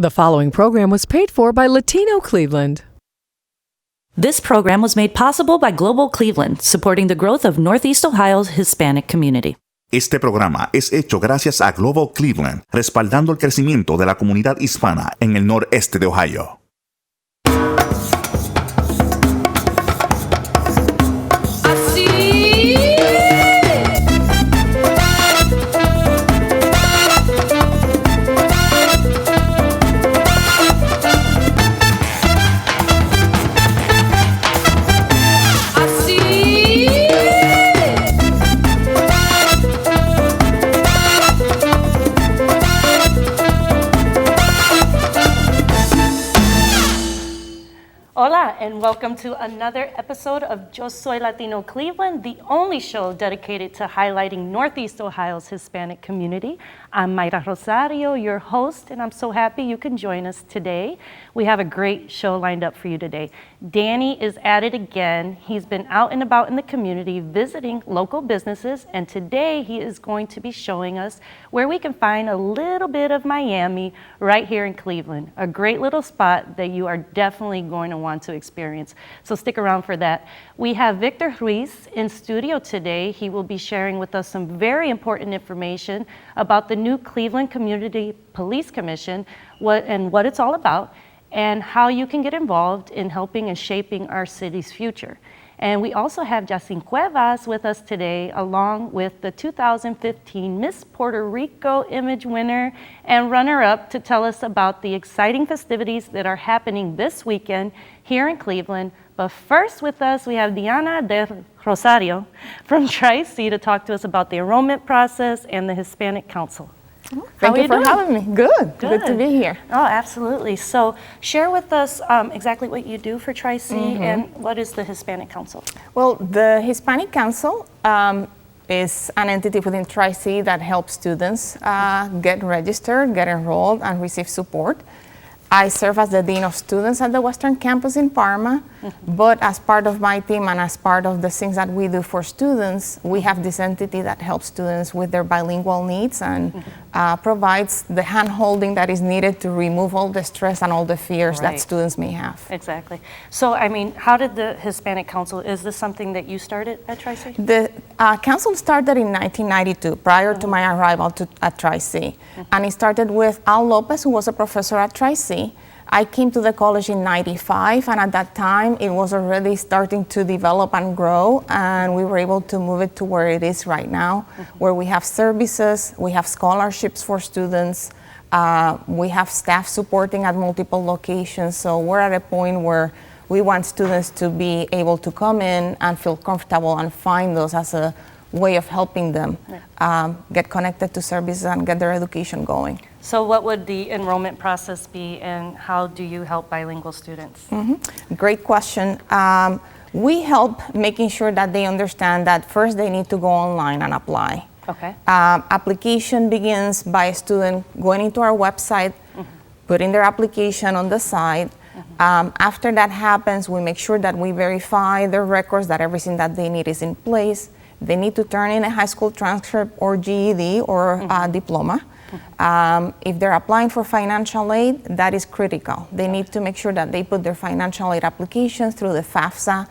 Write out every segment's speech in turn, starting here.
The following program was paid for by Latino Cleveland. This program was made possible by Global Cleveland, supporting the growth of Northeast Ohio's Hispanic community. Este programa es hecho gracias a Global Cleveland, respaldando el crecimiento de la comunidad hispana en el noreste de Ohio. Hola, and welcome to another episode of Yo Soy Latino Cleveland, the only show dedicated to highlighting Northeast Ohio's Hispanic community. I'm Myra Rosario, your host, and I'm so happy you can join us today. We have a great show lined up for you today. Danny is at it again. He's been out and about in the community visiting local businesses, and today he is going to be showing us where we can find a little bit of Miami right here in Cleveland, a great little spot that you are definitely going to want to experience. So stick around for that. We have Victor Ruiz in studio today. He will be sharing with us some very important information about the new Cleveland Community Police Commission, what it's all about, and how you can get involved in helping and shaping our city's future. And we also have Yacine Cuevas with us today, along with the 2015 Miss Puerto Rico Image winner and runner-up, to tell us about the exciting festivities that are happening this weekend here in Cleveland. But first with us, we have Diana de Rosario from Tri-C to talk to us about the enrollment process and the Hispanic Council. Thank you for having me. Good to be here. Oh, absolutely. So share with us exactly what you do for Tri-C and what is the Hispanic Council? Well, the Hispanic Council is an entity within Tri-C that helps students get registered, get enrolled, and receive support. I serve as the Dean of Students at the Western Campus in Parma, but as part of my team and as part of the things that we do for students, we have this entity that helps students with their bilingual needs and provides the hand-holding that is needed to remove all the stress and all the fears that students may have. Exactly. So, I mean, how did the Hispanic Council, is this something that you started at Tri-C? The council started in 1992, prior to my arrival at Tri-C. And it started with Al Lopez, who was a professor at Tri-C. I came to the college in 95, and at that time it was already starting to develop and grow, and we were able to move it to where it is right now, where we have services, we have scholarships for students, we have staff supporting at multiple locations. So we're at a point where we want students to be able to come in and feel comfortable and find those as a way of helping them get connected to services and get their education going. So what would the enrollment process be, and how do you help bilingual students? Great question. We help making sure that they understand that first they need to go online and apply. Okay. Application begins by a student going into our website, putting their application on the site. After that happens, we make sure that we verify their records, that everything that they need is in place. They need to turn in a high school transcript or GED or diploma. If they're applying for financial aid, that is critical. They need to make sure that they put their financial aid applications through the FAFSA.gov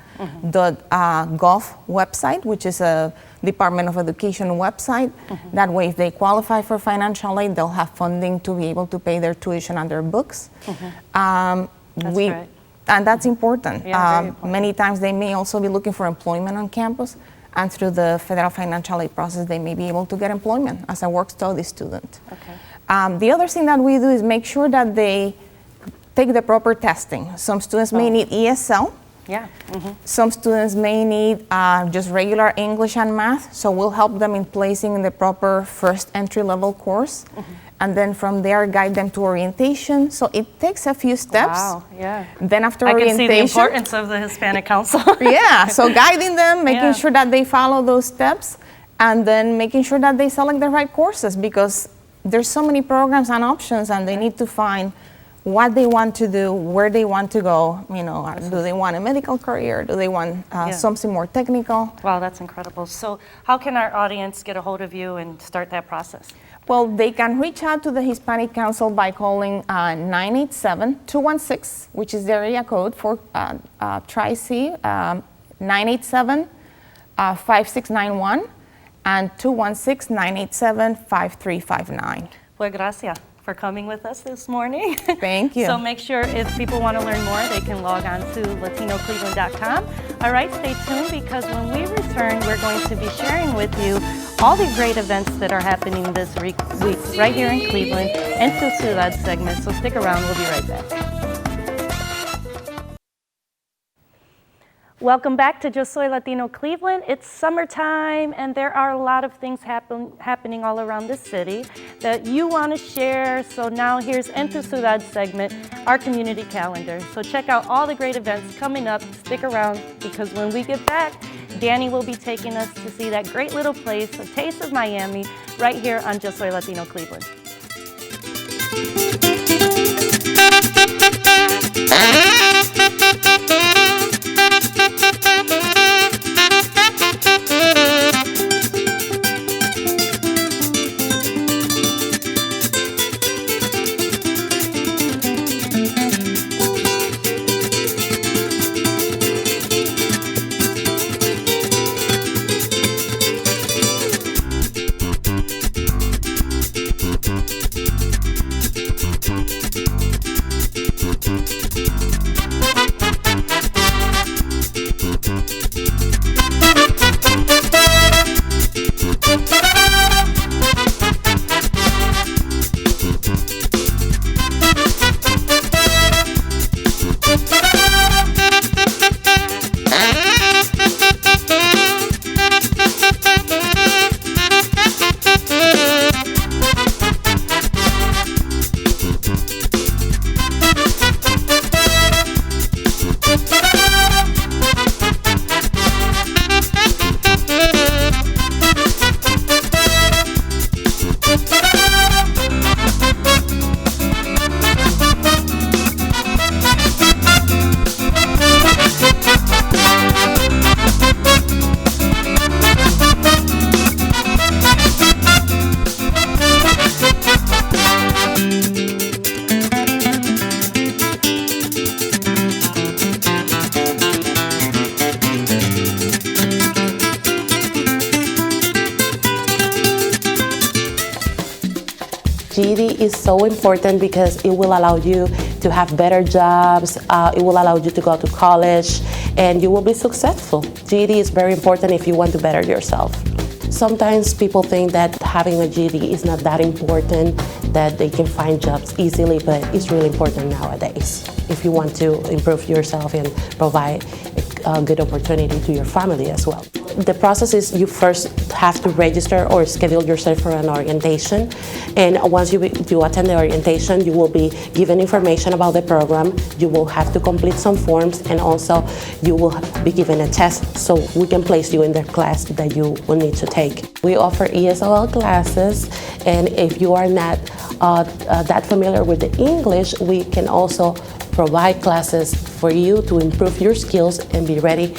website, which is a Department of Education website. That way, if they qualify for financial aid, they'll have funding to be able to pay their tuition and their books. That's great. And that's important. Yeah, very important. Many times they may also be looking for employment on campus, and through the federal financial aid process, they may be able to get employment as a work-study student. Okay. The other thing that we do is make sure that they take the proper testing. Some students may need ESL. Yeah. Some students may need just regular English and math, so we'll help them in placing in the proper first entry-level course. And then from there, guide them to orientation. So it takes a few steps. Wow, yeah. Then after I orientation. can see the importance of the Hispanic Council. Yeah, so guiding them, making sure that they follow those steps, and then making sure that they select the right courses, because there's so many programs and options, and they need to find what they want to do, where they want to go. Do they want a medical career? Do they want something more technical? Wow, that's incredible. So how can our audience get a hold of you and start that process? Well, they can reach out to the Hispanic Council by calling 987-216, which is the area code for Tri-C, 987-5691, and 216-987-5359. Pues gracias for coming with us this morning. Thank you. So make sure if people want to learn more, they can log on to latinocleveland.com. All right, stay tuned because when we return, we're going to be sharing with you all the great events that are happening this week right here in Cleveland and TU CIUDAD segment. So stick around, we'll be right back. Welcome back to Yo Soy Latino Cleveland. It's summertime and there are a lot of things happening all around the city that you want to share. So now here's TU CIUDAD segment, our community calendar. So check out all the great events coming up. Stick around because when we get back, Danny will be taking us to see that great little place, a taste of Miami, right here on Yo Soy Latino Cleveland. GED is so important because it will allow you to have better jobs, it will allow you to go to college, and you will be successful. GED is very important if you want to better yourself. Sometimes people think that having a GED is not that important, that they can find jobs easily, but it's really important nowadays if you want to improve yourself and provide a good opportunity to your family as well. The process is you first have to register or schedule yourself for an orientation, and once you attend the orientation, you will be given information about the program, you will have to complete some forms, and also you will be given a test so we can place you in the class that you will need to take. We offer ESOL classes, and if you are not that familiar with the English, we can also provide classes for you to improve your skills and be ready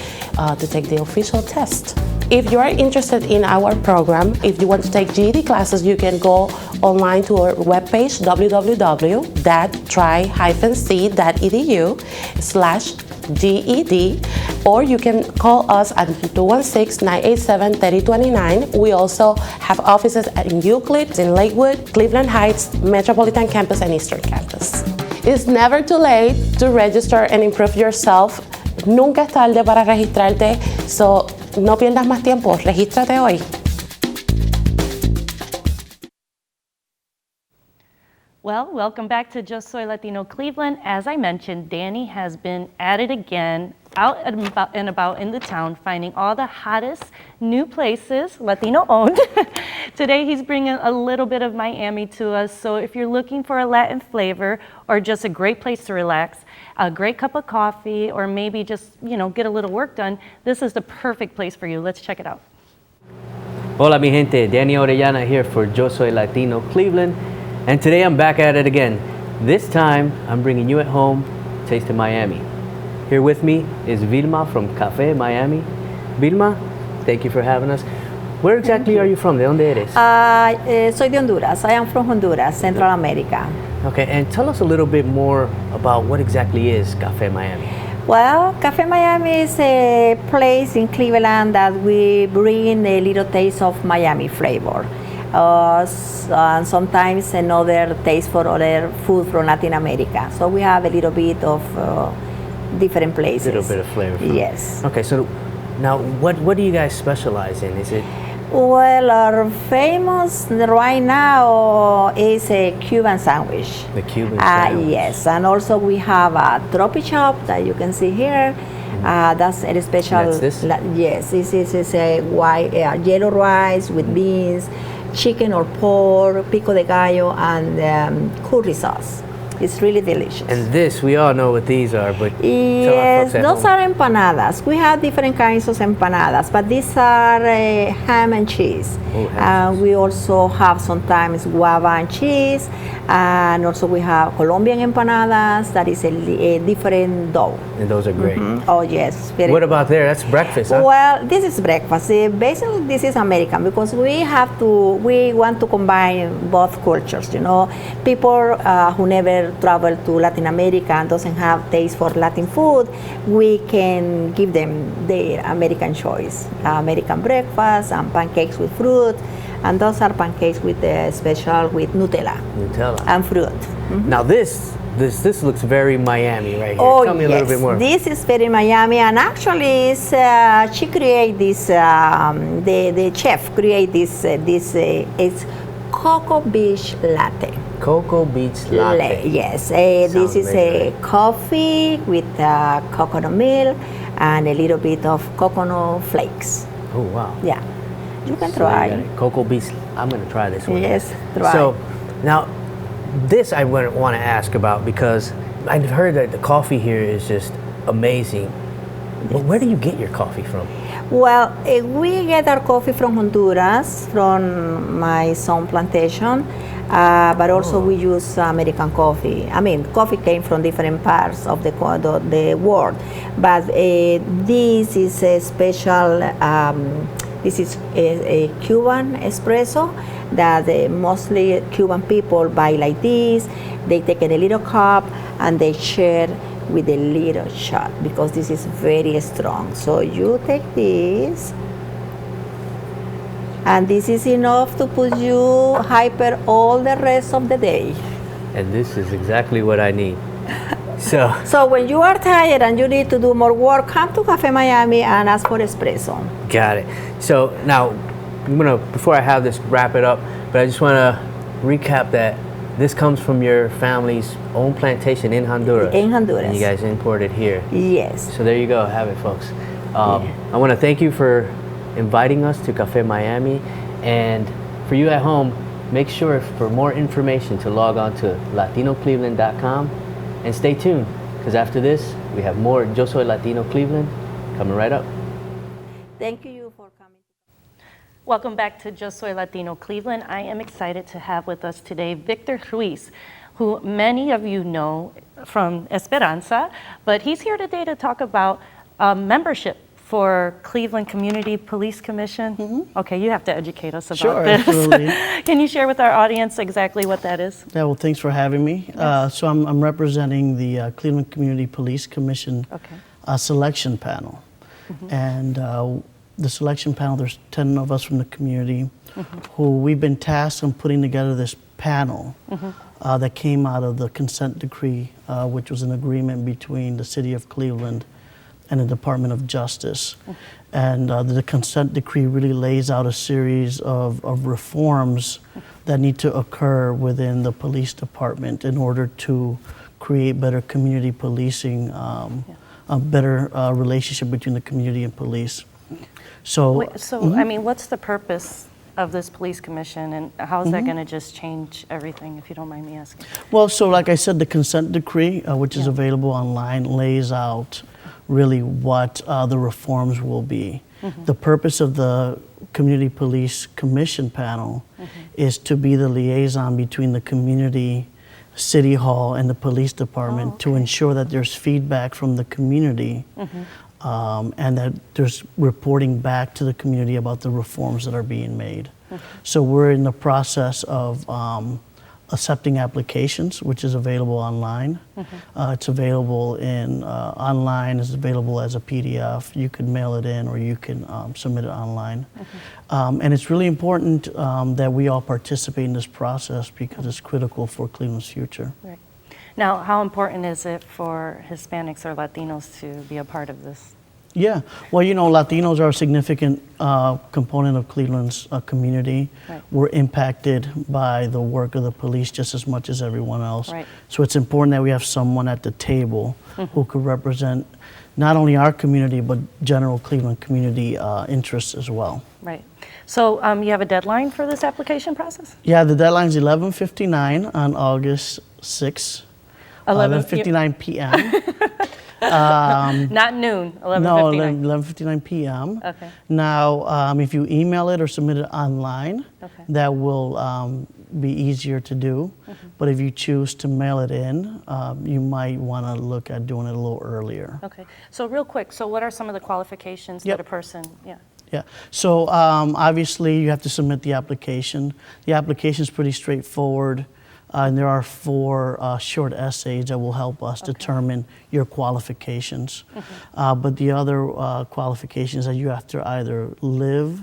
to take the official test. If you are interested in our program, if you want to take GED classes, you can go online to our webpage, www.try-c.edu/GED, or you can call us at 216-987-3029. We also have offices in Euclid, in Lakewood, Cleveland Heights, Metropolitan Campus, and Eastern Campus. It's never too late to register and improve yourself. Nunca es tarde para registrarte, so no pierdas más tiempo, regístrate hoy. Well, welcome back to Yo Soy Latino Cleveland. As I mentioned, Danny has been at it again, out and about in the town, finding all the hottest new places, Latino-owned. Today, he's bringing a little bit of Miami to us. So if you're looking for a Latin flavor or just a great place to relax, a great cup of coffee, or maybe just, get a little work done, this is the perfect place for you. Let's check it out. Hola, mi gente. Danny Orellana here for Yo Soy Latino Cleveland. And today I'm back at it again. This time, I'm bringing you at home, Taste of Miami. Here with me is Vilma from CAFÉ Miami. Vilma, thank you for having us. Where exactly are you from? ¿De dónde eres? Soy de Honduras. I am from Honduras, Central America. Okay, and tell us a little bit more about what exactly is CAFÉ Miami. Well, Café Miami is a place in Cleveland that we bring a little taste of Miami flavor. And sometimes another taste for other food from Latin America. So we have a little bit of different places. A little bit of flavor. Yes. Okay, so now what do you guys specialize in? Is it? Well, our famous right now is a Cuban sandwich. The Cuban sandwich. Yes, and also we have a tropi chop that you can see here. That's a special. That's this? Yes, this is a white yellow rice with beans, chicken or pork, pico de gallo, and curry sauce. It's really delicious. And this, we all know what these are, but tell our yes, folks at those home. are empanadas. We have different kinds of empanadas, but these are ham and cheese. Oh, ham and cheese. We also have sometimes guava and cheese, and also we have Colombian empanadas. That is a different dough. And those are great. Oh yes, very What good. about there? That's breakfast, huh? Well, this is breakfast. Basically, this is American because we want to combine both cultures. You know, people who never travel to Latin America and doesn't have taste for Latin food, we can give them their American choice. American breakfast and pancakes with fruit, and those are pancakes with special with Nutella and fruit. Now this looks very Miami right here. Oh, Tell me a little bit more. This is very Miami, and actually, she created this. The chef created this. It's Cocoa Beach Latte. Cocoa Beach Latte. Yes, this is a coffee with coconut milk and a little bit of coconut flakes. Oh wow. Yeah, you can So try. you got it. Cocoa Beach. I'm gonna try this one. Yes, try. So now, this I want to ask about because I've heard that the coffee here is just amazing. But where do you get your coffee from? Well, we get our coffee from Honduras, from my son plantation, but also we use American coffee. I mean, coffee came from different parts of the world, but this is a special, this is a Cuban espresso that mostly Cuban people buy like this. They take in a little cup and they share with a little shot because this is very strong. So you take this, and this is enough to put you hyper all the rest of the day. And this is exactly what I need. So when you are tired and you need to do more work, come to Café Miami and ask for espresso. got it. So now I'm gonna, before I have this, wrap it up. But I just want to recap that this comes from your family's own plantation in Honduras. In Honduras. And you guys import it here. Yes. So there you go, have it, folks. I want to thank you for inviting us to Café Miami, and for you at home, make sure for more information to log on to latinocleveland.com and stay tuned, because after this we have more Yo Soy Latino Cleveland coming right up. Thank you for coming. Welcome back to Yo Soy Latino Cleveland. I am excited to have with us today Victor Ruiz, who many of you know from Esperanza, but he's here today to talk about membership for Cleveland Community Police Commission. Mm-hmm. Okay, you have to educate us about Sure, this. absolutely. Can you share with our audience exactly what that is? Yeah, well, thanks for having me. So I'm representing the Cleveland Community Police Commission selection panel. Mm-hmm. And the selection panel, there's 10 of us from the community who we've been tasked on putting together this panel that came out of the consent decree, which was an agreement between the city of Cleveland and the Department of Justice. And the consent decree really lays out a series of reforms that need to occur within the police department in order to create better community policing, a better relationship between the community and police. So, I mean, what's the purpose of this police commission, and how is that going to just change everything, if you don't mind me asking? Well, so like I said, the consent decree, which is available online, lays out really what the reforms will be. The purpose of the Community Police Commission panel is to be the liaison between the community City Hall and the police department to ensure that there's feedback from the community and that there's reporting back to the community about the reforms that are being made. So we're in the process of accepting applications, which is available online. It's available in online, it's available as a PDF. You can mail it in or you can submit it online. And it's really important that we all participate in this process because it's critical for Cleveland's future. Right. Now, how important is it for Hispanics or Latinos to be a part of this? Yeah, well, you know, Latinos are a significant component of Cleveland's community. Right. We're impacted by the work of the police just as much as everyone else. Right. So it's important that we have someone at the table who could represent not only our community, but general Cleveland community interests as well. Right. So you have a deadline for this application process? Yeah, the deadline's 11:59 on August 6th, 11:59 p.m. Not noon, 11:59. No, 11:59 p.m. Okay. Now, if you email it or submit it online, that will be easier to do. But if you choose to mail it in, you might want to look at doing it a little earlier. Okay. So real quick, so what are some of the qualifications that a person, Yeah. So obviously you have to submit the application. The application is pretty straightforward. And there are 4 short essays that will help us determine your qualifications. But the other qualifications are you have to either live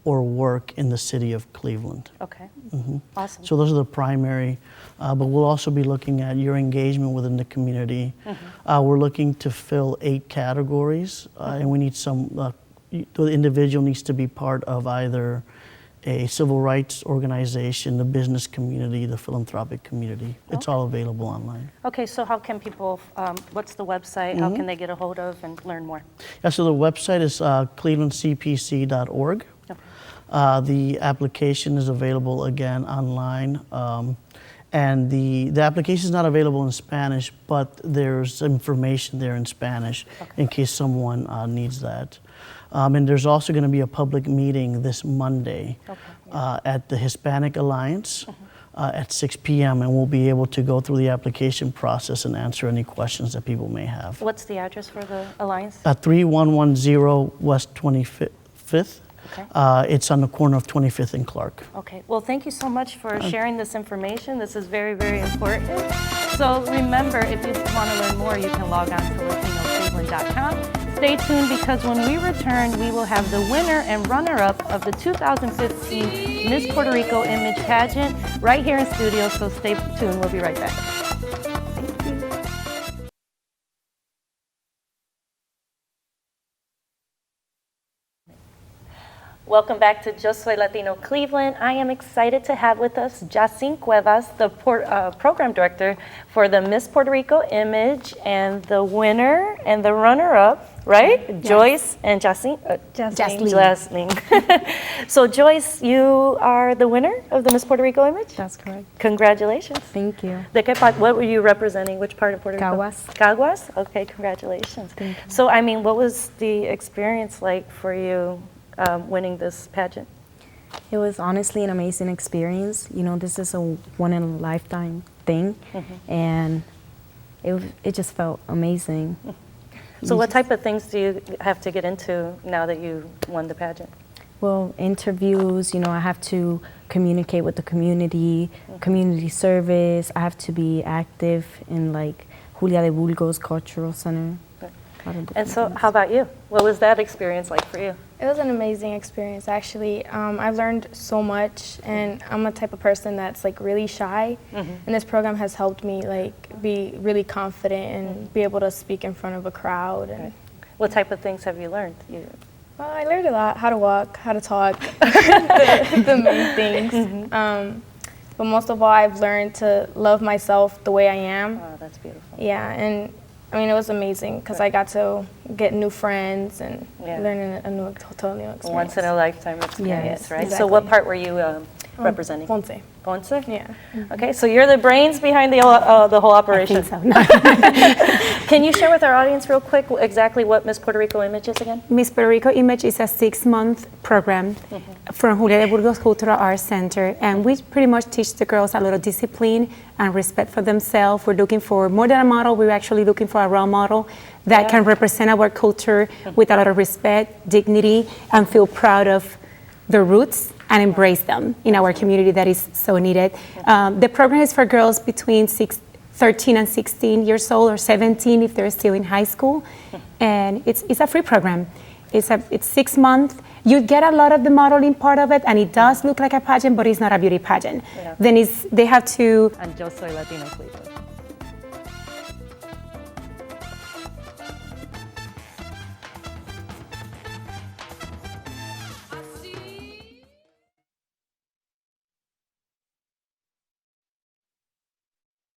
or work in the city of Cleveland. Okay. Awesome. So those are the primary, but we'll also be looking at your engagement within the community. We're looking to fill 8 categories, and we need some, the individual needs to be part of either a civil rights organization, the business community, the philanthropic community. It's all available online. Okay, so how can people, what's the website? How can they get a hold of and learn more? Yeah, so the website is clevelandcpc.org. The application is available again online. And the application is not available in Spanish, but there's information there in Spanish in case someone needs that. And there's also going to be a public meeting this Monday at the Hispanic Alliance at 6 p.m. and we'll be able to go through the application process and answer any questions that people may have. What's the address for the Alliance? 3110 West 25th. Okay. It's on the corner of 25th and Clark. Okay, well, thank you so much for sharing this information. This is very, very important. So remember, if you want to learn more, you can log on to LatinoCleveland.com. Stay tuned because when we return, we will have the winner and runner-up of the 2015 Miss Puerto Rico Image Pageant right here in studio, so stay tuned. We'll be right back. Welcome back to Yo Soy Latino Cleveland. I am excited to have with us Jacin Cuevas, the program director for the Miss Puerto Rico Image, and the winner and the runner-up, right? Yes. Joyce and Jacin. Jacin. So Joyce, you are the winner of the Miss Puerto Rico Image? That's correct. Congratulations. Thank you. What were you representing? Which part of Puerto Rico? Caguas. Caguas? Okay, congratulations. Thank you. So, I mean, what was the experience like for you winning this pageant? It was honestly an amazing experience. You know, this is a one-in-a-lifetime thing, and it just felt amazing. So what type of things do you have to get into now that you won the pageant? Well, interviews, you know, I have to communicate with the community, community service. I have to be active in, like, Julia de Burgos Cultural Center. And so how about you? What was that experience like for you? It was an amazing experience, actually. I learned so much, and I'm a type of person that's like really shy, and this program has helped me like be really confident and be able to speak in front of a crowd. And what type of things have you learned? Well, I learned a lot: how to walk, how to talk, the main things. But most of all, I've learned to love myself the way I am. Oh, that's beautiful. Yeah, and I mean, it was amazing because I got to get new friends and learn a totally new experience. Once in a lifetime experience, yes, right? Exactly. So what part were you representing? Ponce. Ponce? Yeah. Okay, so you're the brains behind the whole operation. I think so. Can you share with our audience real quick exactly what Miss Puerto Rico Image is again? Miss Puerto Rico Image is a 6-month program from Julia de Burgos Cultural Arts Center, and we pretty much teach the girls a little discipline and respect for themselves. We're looking for more than a model, we're actually looking for a role model that can represent our culture with a lot of respect, dignity, and feel proud of their roots and embrace them in our community that is so needed. The program is for girls between 13 and 16 years old, or 17 if they're still in high school, and it's a free program. It's 6 months. You get a lot of the modeling part of it, and it does look like a pageant, but it's not a beauty pageant. Then they have to. And Yo Soy Latino Cleveland.